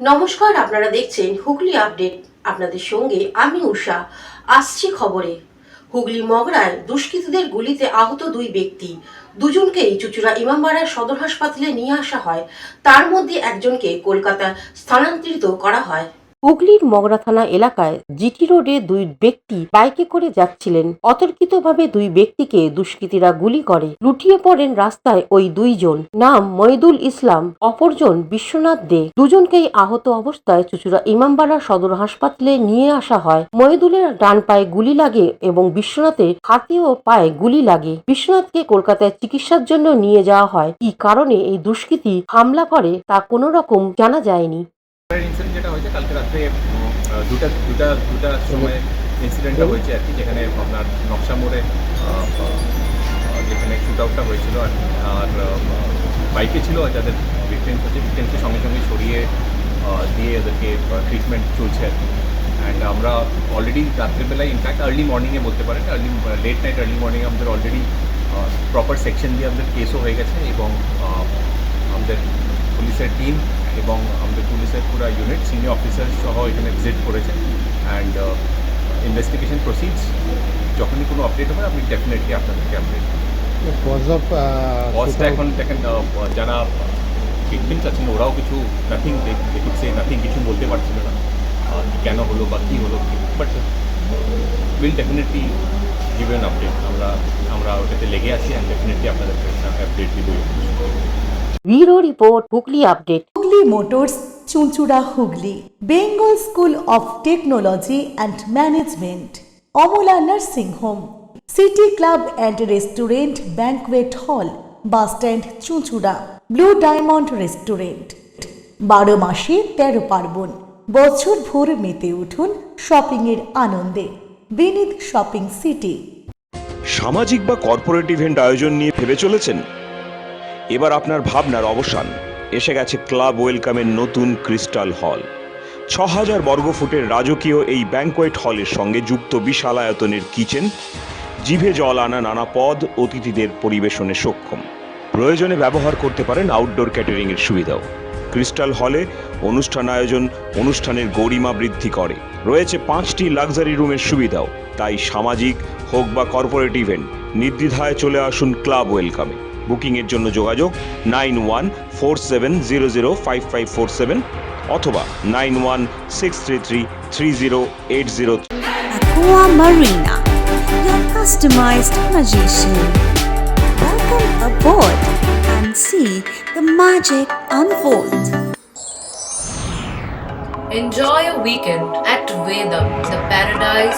নমস্কার, আপনারা দেখছেন হুগলি আপডেট। আপনাদের সঙ্গে আমি উষা। আসছি খবরে। হুগলি মগরায় দুষ্কৃতীদের গুলিতে আহত দুই ব্যক্তি, দুজনকেই চুঁচুড়া ইমামবাড়ার সদর হাসপাতালে নিয়ে আসা হয়। তার মধ্যে একজনকে কলকাতা স্থানান্তরিত করা হয়। হুগলির মগরা থানা এলাকায় জিটি রোডে দুই ব্যক্তি বাইকে করে যাচ্ছিলেন। অতর্কিতভাবে দুই ব্যক্তিকে দুষ্কৃতীরা গুলি করে। লুটিয়ে পড়েন রাস্তায় ওই দুইজন। নাম মইদুল ইসলাম, অপরজন বিশ্বনাথ দে। দুজনকেই আহত অবস্থায় চুঁচুড়া ইমামবাড়া সদর হাসপাতালে নিয়ে আসা হয়। মইদুলের ডান পায়ে গুলি লাগে এবং বিশ্বনাথের হাতে ও পায়ে গুলি লাগে। বিশ্বনাথকে কলকাতায় চিকিৎসার জন্য নিয়ে যাওয়া হয়। কি কারণে এই দুষ্কৃতী হামলা করে তা কোনো রকম জানা যায়নি। ইনসিডেন্ট যেটা হয়েছে কালকে রাত্রে দুটার সময় ইনসিডেন্টটা হয়েছে আর কি, যেখানে আপনার নকশা মোড়ে যেখানে শুট আউটটা হয়েছিল আর বাইকে ছিল যাদের ভিকটিমস হচ্ছে, ভিকটিমসকে সঙ্গে সঙ্গে সরিয়ে দিয়ে এদেরকে ট্রিটমেন্ট চলছে আর কি। অ্যান্ড আমরা অলরেডি রাত্রেবেলায় ইনফ্যাক্ট আর্লি মর্নিংয়ে বলতে পারেন, লেট নাইট আর্লি মর্নিংয়ে আমাদের অলরেডি প্রপার সেকশন দিয়ে আমাদের কেসও হয়ে গেছে এবং আমাদের পুলিশের টিম এবং আমাদের পুলিশের পুরো ইউনিট সিনিয়র অফিসার সহ এখানে ভিজিট করেছে। And investigation proceeds. যখনই কোনো আপডেট হবে আমি ডেফিনেটলি আপনাদেরকে আপডেট কজটা এখন দেখেন, যারা ভিকটিমস আছেন ওরাও কিছু নাথিং, কিছু বলতে পারছিল না কেন হলো বা কী হলো, but will definitely give N update. আমরা ওটাতে লেগে আছি অ্যান্ড ডেফিনেটলি আপনাদেরকে আপডেট দিব। Bureau report, Hooghly update. Hooghly motors, Chuchura Hooghly. Bengal school of technology and management, Amala nursing home, city club and restaurant, banquet হল, বাস স্ট্যান্ড চুঁচুড়া, ব্লু ডায়মন্ড রেস্টুরেন্ট। 12 মাসে 13 পার্বণ, বছর ভোর মেতে উঠুন শপিংয়ের আনন্দে। বিনীত শপিং সিটি। সামাজিক বা কর্পোরেট ইভেন্ট আয়োজন নিয়ে ভেবে চলেছেন? এবার আপনার ভাবনার অবসান। এসে গেছে ক্লাব ওয়েলকামের নতুন ক্রিস্টাল হল। 6000 বর্গফুটের রাজকীয় এই ব্যাংকোয়েট হলের সঙ্গে যুক্ত বিশাল আয়তনের কিচেন, জিভে জল আনা নানা পদ অতিথিদের পরিবেশনে সক্ষম। প্রয়োজনে ব্যবহার করতে পারেন আউটডোর ক্যাটারিং এর সুবিধাও। ক্রিস্টাল হলে অনুষ্ঠান আয়োজন অনুষ্ঠানের গরিমা বৃদ্ধি করে। রয়েছে 5টি লাক্সারি রুমের সুবিধাও। তাই সামাজিক হোক বা কর্পোরেট ইভেন্ট, নির্দ্বিধায় চলে আসুন ক্লাব ওয়েলকামে। বুকিংয়ের জন্য যোগাযোগ 9147005547 অথবা 9163333080। Aqua Marina, your customized magician. Welcome aboard and see the magic unfold. Enjoy a weekend at Vedam, the paradise